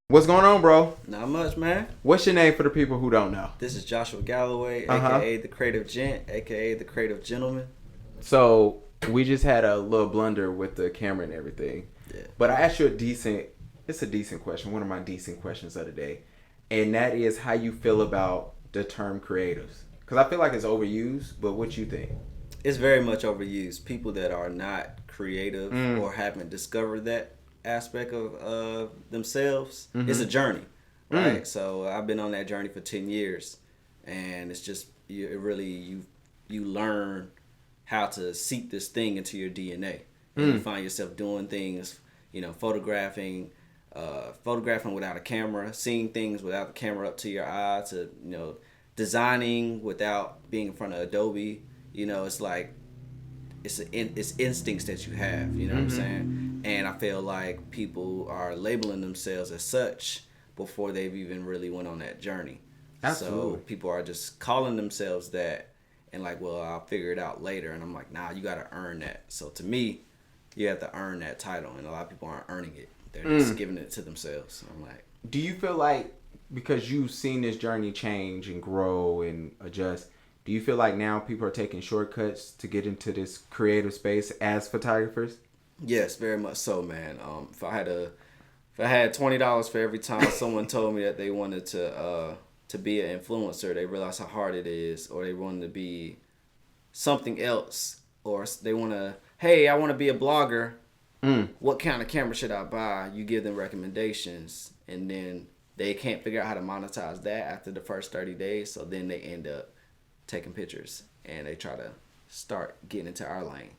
What's going on, bro? Not much, man. What's your name for the people who don't know? This is Joshua Galloway, aka the Creative Gent, aka the Creative Gentleman. So we just had a little blunder with the camera and everything. Yeah. But I asked you it's a decent question, one of my decent questions of the day. And that is how you feel about the term creatives. Because I feel like it's overused, but what you think? It's very much overused. People that are not creative or haven't discovered that aspect of themselves, it's a journey, right? So I've been on that journey for 10 years, and it's just you learn how to seep this thing into your DNA, and you find yourself doing things, photographing without a camera, seeing things without the camera up to your eye, to designing without being in front of Adobe. It's like it's instincts that you have, what I'm saying? And I feel like people are labeling themselves as such before they've even really went on that journey. Absolutely. So people are just calling themselves that and like, well, I'll figure it out later. And I'm like, nah, you got to earn that. So to me, you have to earn that title, and a lot of people aren't earning it. They're just giving it to themselves. So I'm like, do you feel like, because you've seen this journey change and grow and adjust, do you feel like now people are taking shortcuts to get into this creative space as photographers? yes, very much so, man. If I had $20 for every time someone told me that they wanted to be an influencer, they realize how hard it is, or they wanted to be something else, or they want to, hey, I want to be a blogger. What kind of camera should I buy? You give them recommendations, and then they can't figure out how to monetize that after the first 30 days. So then they end up taking pictures, and they try to start getting into our lane.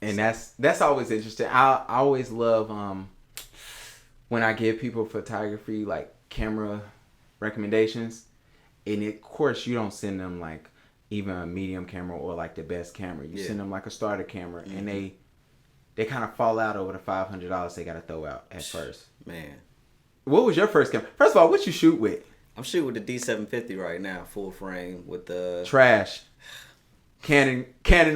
And that's always interesting. I always love when I give people photography, like camera recommendations, and of course you don't send them like even a medium camera or like the best camera. You send them like a starter camera, and they kind of fall out over the $500 they got to throw out at first. Man, what was your first camera? First of all, what you shoot with? I'm shooting with the D750 right now, full frame with the trash. Canon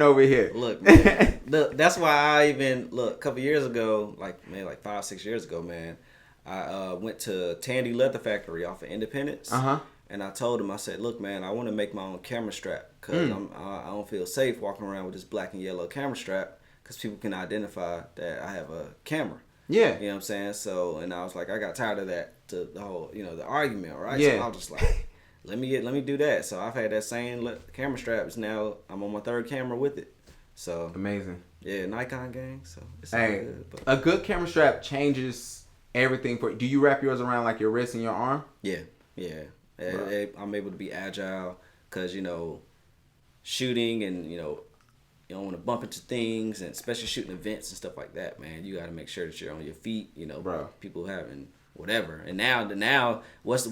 over here. Look, man, that's why I even a couple years ago, like 5-6 years ago, man, I went to Tandy Leather Factory off of Independence, and I told him, I said, look, man, I want to make my own camera strap, because I don't feel safe walking around with this black and yellow camera strap, because people can identify that I have a camera. Yeah. You know what I'm saying? So, and I was like, I got tired of that, the whole, the argument, right? Yeah. So I was just like, let me do that. So I've had that same camera strap. Now I'm on my third camera with it. So amazing. Yeah, Nikon gang. So it's all good. But a good camera strap changes everything for. Do you wrap yours around like your wrist and your arm? Yeah. I'm able to be agile, because shooting and you don't want to bump into things, and especially shooting events and stuff like that, man. You got to make sure that you're on your feet. Bro. People having whatever. And now what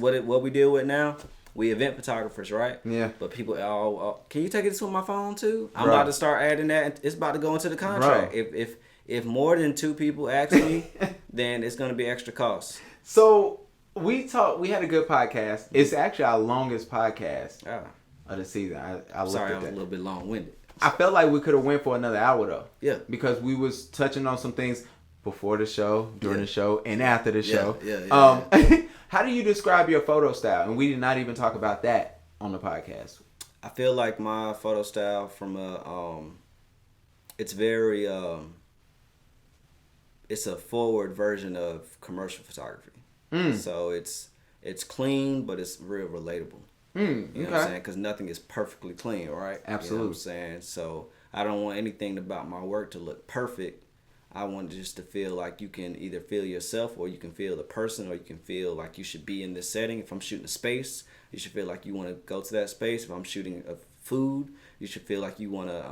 we deal with now? We event photographers, right? Yeah. But people, can you take this with my phone too? I'm about to start adding that. It's about to go into the contract. Bro. If more than 2 people ask me, then it's going to be extra cost. So we had a good podcast. It's actually our longest podcast of the season. I Sorry, I was a little bit long-winded. I felt like we could have went for another hour though. Yeah. Because we was touching on some things before the show, during the show, and after the show. Yeah. How do you describe your photo style? And we did not even talk about that on the podcast. I feel like my photo style it's very it's a forward version of commercial photography. So it's clean, but it's real relatable. You know what I'm saying? Because nothing is perfectly clean, right? Absolutely. You know what I'm saying? So I don't want anything about my work to look perfect. I want just to feel like you can either feel yourself, or you can feel the person, or you can feel like you should be in this setting. If I'm shooting a space, you should feel like you want to go to that space. If I'm shooting a food, you should feel like you want to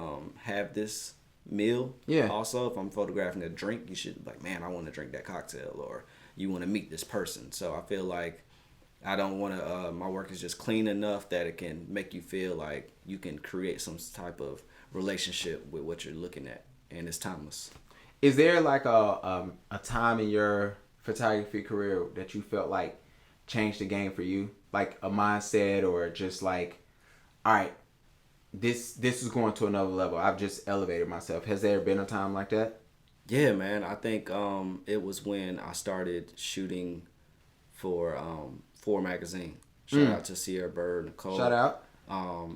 have this meal. Yeah. Also, if I'm photographing a drink, you should be like, man, I want to drink that cocktail, or you want to meet this person. So I feel like I don't want to, my work is just clean enough that it can make you feel like you can create some type of relationship with what you're looking at, and it's timeless. Is there like a time in your photography career that you felt like changed the game for you? Like a mindset, or just like, all right, this is going to another level. I've just elevated myself. Has there been a time like that? Yeah, man. I think it was when I started shooting for magazine. Shout out to Sierra Bird, Nicole. Shout out.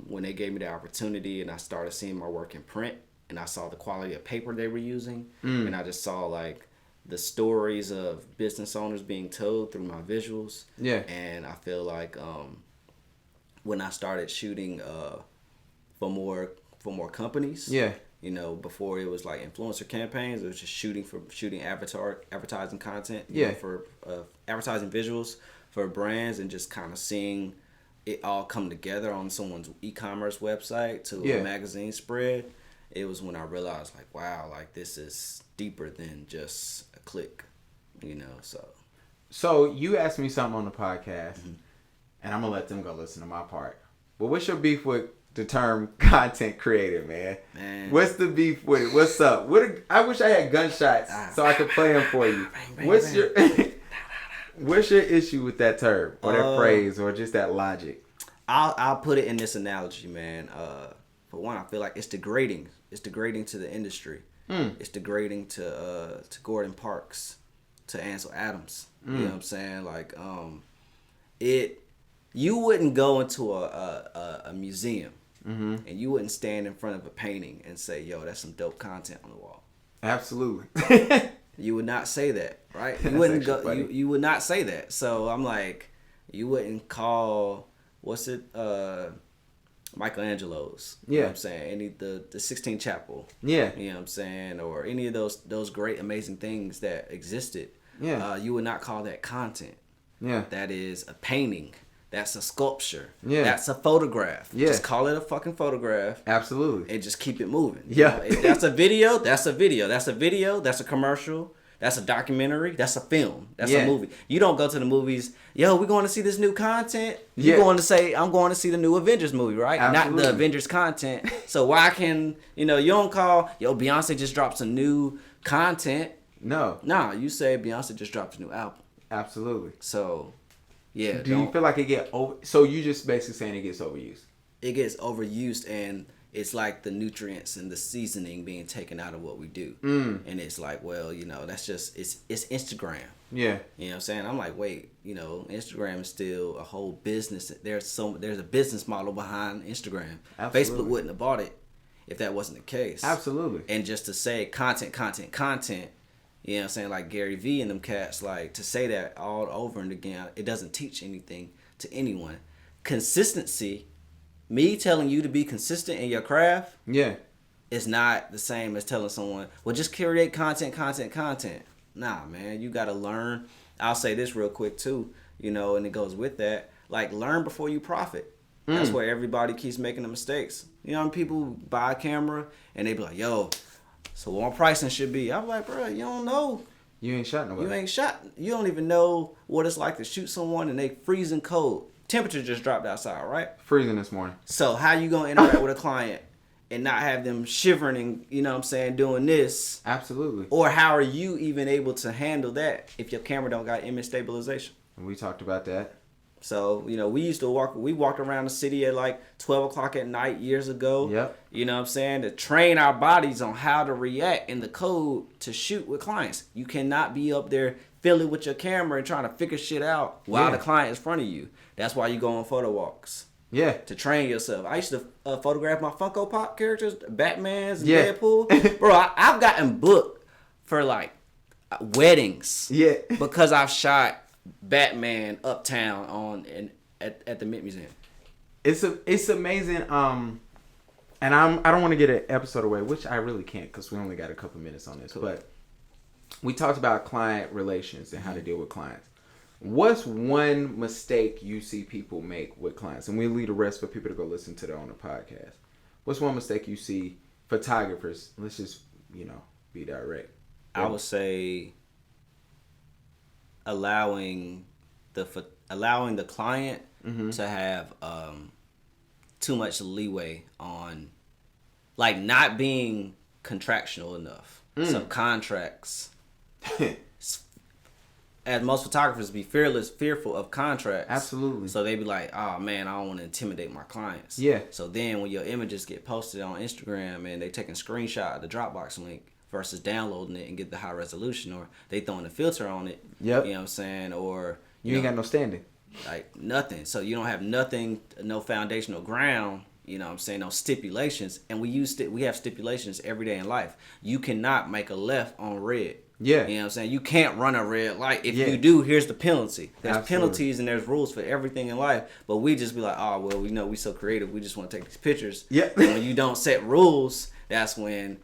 When they gave me the opportunity and I started seeing my work in print and I saw the quality of paper they were using and I just saw like the stories of business owners being told through my visuals. Yeah. And I feel like when I started shooting for more companies. Yeah. You know, before it was like influencer campaigns, it was just shooting advertising content. You know, for advertising visuals for brands and just kind of seeing it all come together on someone's e-commerce website to a magazine spread. It was when I realized, like, wow, like this is deeper than just a click, you know. So you asked me something on the podcast, and I'm gonna let them go listen to my part. But what's your beef with the term content creator, man? What's the beef with it? What's up? I wish I had gunshots so I could play them for you. What's your issue with that term or that phrase or just that logic? I'll put it in this analogy, man. For one, I feel like it's degrading. It's degrading to the industry. It's degrading to Gordon Parks, to Ansel Adams. You know what I'm saying? Like, you wouldn't go into a museum and you wouldn't stand in front of a painting and say, "Yo, that's some dope content on the wall." Absolutely. You would not say that, right? You wouldn't go. You would not say that. So I'm like, you wouldn't call Michelangelo's. You know what I'm saying? Any the Sistine Chapel. Yeah. You know what I'm saying? Or any of those great amazing things that existed. Yeah. You would not call that content. Yeah. That is a painting. That's a sculpture. Yeah. That's a photograph. Yeah. Just call it a fucking photograph. Absolutely. And just keep it moving. Yeah. You know, if that's a video, that's a video. That's a video. That's a commercial. That's a documentary. That's a film. That's a movie. You don't go to the movies, yo, we're going to see this new content. You're going to say, I'm going to see the new Avengers movie, right? Absolutely. Not the Avengers content. So why can, you don't call, yo, Beyonce just dropped some new content. No. Nah, you say Beyonce just dropped a new album. Absolutely. So, yeah. Do you feel like it get over? So you just basically saying it gets overused? It gets overused, and it's like the nutrients and the seasoning being taken out of what we do. And it's like, well, that's just, it's Instagram. Yeah. You know what I'm saying? I'm like, wait, Instagram is still a whole business. There's a business model behind Instagram. Absolutely. Facebook wouldn't have bought it if that wasn't the case. Absolutely. And just to say content, you know what I'm saying? Like Gary Vee and them cats, like to say that all over and again, it doesn't teach anything to anyone. Consistency, me telling you to be consistent in your craft, is not the same as telling someone, well, just create content. Nah, man, you got to learn. I'll say this real quick too, and it goes with that. Like, learn before you profit. That's where everybody keeps making the mistakes. People buy a camera and they be like, yo, so what my pricing should be. I'm like, bro, you don't know. You ain't shot nobody. You ain't shot. You don't even know what it's like to shoot someone and they freezing cold. Temperature just dropped outside, right? Freezing this morning. So how you gonna interact with a client and not have them shivering and, doing this? Absolutely. Or how are you even able to handle that if your camera don't got image stabilization? We talked about that. So, we walked around the city at like 12 o'clock at night years ago. Yep. You know what I'm saying? To train our bodies on how to react in the code to shoot with clients. You cannot be up there fiddling with your camera and trying to figure shit out while the client is in front of you. That's why you go on photo walks. Yeah. To train yourself. I used to photograph my Funko Pop characters, Batmans and Deadpool. Bro, I've gotten booked for like weddings. Yeah. Because I've shot Batman uptown at the Mint Museum. It's amazing. And I don't want to get an episode away, which I really can't because we only got a couple minutes on this. Cool. But we talked about client relations and how to deal with clients. What's one mistake you see people make with clients? And we leave the rest for people to go listen to that on the podcast. What's one mistake you see photographers? Let's just be direct. I would say allowing the client to have too much leeway on, like, not being contractual enough. Some contracts, as most photographers be fearful of contracts. Absolutely. So they be like, oh man, I don't want to intimidate my clients. Yeah. So then when your images get posted on Instagram and they taking a screenshot of the Dropbox link versus downloading it and get the high resolution, or they throwing a filter on it. Yep. You know what I'm saying? Or You ain't got no standing. Like nothing. So you don't have nothing, no foundational ground. You know what I'm saying? No stipulations. And we have stipulations every day in life. You cannot make a left on red. Yeah. You know what I'm saying? You can't run a red light. If you do, here's the penalty. There's penalties and there's rules for everything in life. But we just be like, oh, well, we know we so creative. We just want to take these pictures. Yeah. And when you don't set rules, that's when,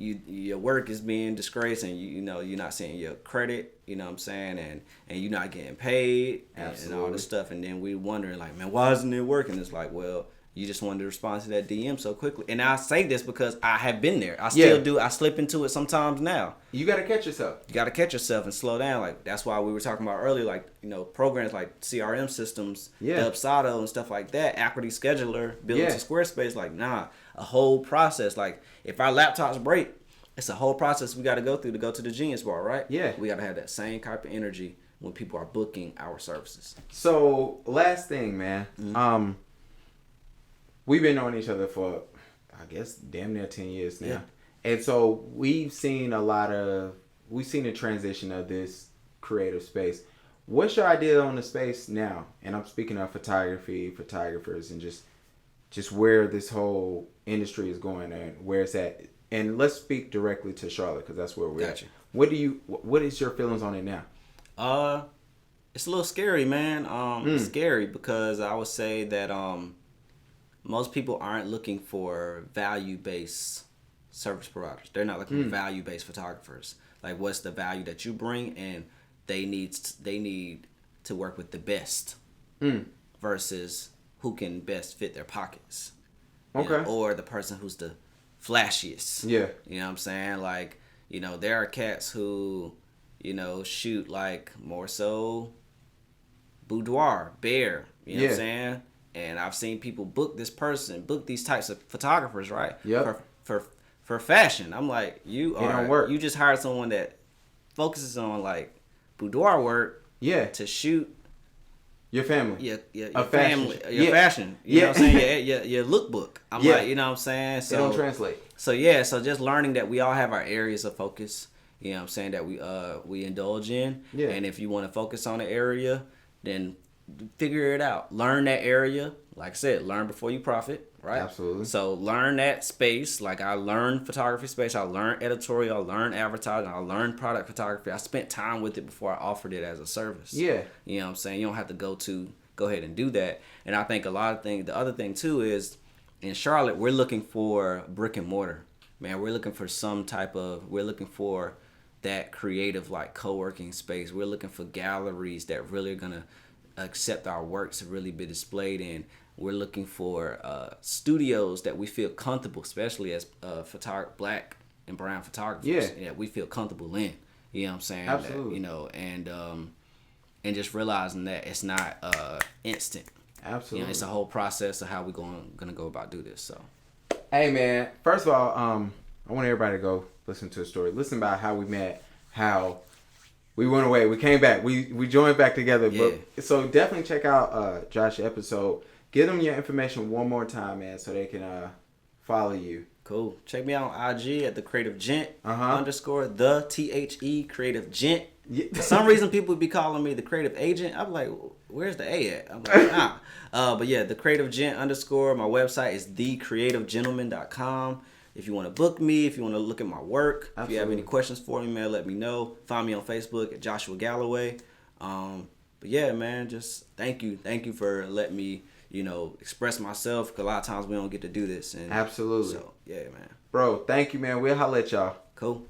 your work is being disgraced and you're not seeing your credit, you know what I'm saying, and you're not getting paid and all this stuff. And then we wondering like, man, why isn't it working? It's like, well, you just wanted to respond to that DM so quickly. And I say this because I have been there. I still do. I slip into it sometimes now. You got to catch yourself. You got to catch yourself and slow down. Like, that's why we were talking about earlier, like, programs like CRM systems, Dubsado and stuff like that, Equity Scheduler, built into Squarespace. Like, nah, a whole process. Like, if our laptops break, it's a whole process we got to go through to go to the Genius Bar, right? Yeah. We got to have that same type of energy when people are booking our services. So, last thing, man. Mm-hmm. We've been knowing each other for, I guess, damn near 10 years now. Yeah. And so we've seen the transition of this creative space. What's your idea on the space now? And I'm speaking of photography, photographers, and just where this whole industry is going and where it's at. And let's speak directly to Charlotte because that's where we're at. What is your feelings on it now? It's a little scary, man. It's scary because I would say that most people aren't looking for value-based service providers. They're not looking for value-based photographers. Like, what's the value that you bring? And they need to work with the best versus who can best fit their pockets. Okay. Or the person who's the flashiest. Yeah. You know what I'm saying? Like, there are cats who, shoot like more so boudoir, bare. You know what I'm saying? And I've seen people book these types of photographers, right? Yeah. For fashion. I'm like, you just hired someone that focuses on like boudoir work. Yeah. To shoot your family. Your family. Your fashion. You know what I'm saying? Your lookbook. I'm like, you know what I'm saying? So it don't translate. So so just learning that we all have our areas of focus, you know what I'm saying, that we indulge in. Yeah. And if you want to focus on an area, then figure it out. Learn that area. Like I said, learn before you profit, right? Absolutely. So learn that space. Like I learned photography space. I learned editorial. I learned advertising. I learned product photography. I spent time with it before I offered it as a service. Yeah. You know what I'm saying? You don't have to go ahead and do that. And I think the other thing too is in Charlotte, we're looking for brick and mortar. Man, we're looking for that creative like co-working space. We're looking for galleries that really are going to accept our work to really be displayed in. We're looking for studios that we feel comfortable, especially as black and brown photographers. Yeah, we feel comfortable in. You know what I'm saying? Absolutely. That, and just realizing that it's not instant. Absolutely. It's a whole process of how we're gonna go about do this. So, hey man, first of all, I want everybody to go listen to the story. Listen about how we met, how we went away, we came back, we joined back together. Yeah. But so definitely check out Josh's episode. Give them your information one more time, man, so they can follow you. Cool. Check me out on IG at the Creative Gent _ the THE Creative Gent. Yeah. For some reason, people would be calling me the Creative Agent. I'm like, where's the A at? I'm like, nah. But yeah, the Creative Gent _ My website is thecreativegentleman.com. If you want to book me, if you want to look at my work, Absolutely. If you have any questions for me, man, let me know. Find me on Facebook at Joshua Galloway. But yeah, man, just thank you for letting me, express myself. Because a lot of times we don't get to do this. And Absolutely. So yeah, man. Bro, thank you, man. We'll holler at y'all. Cool.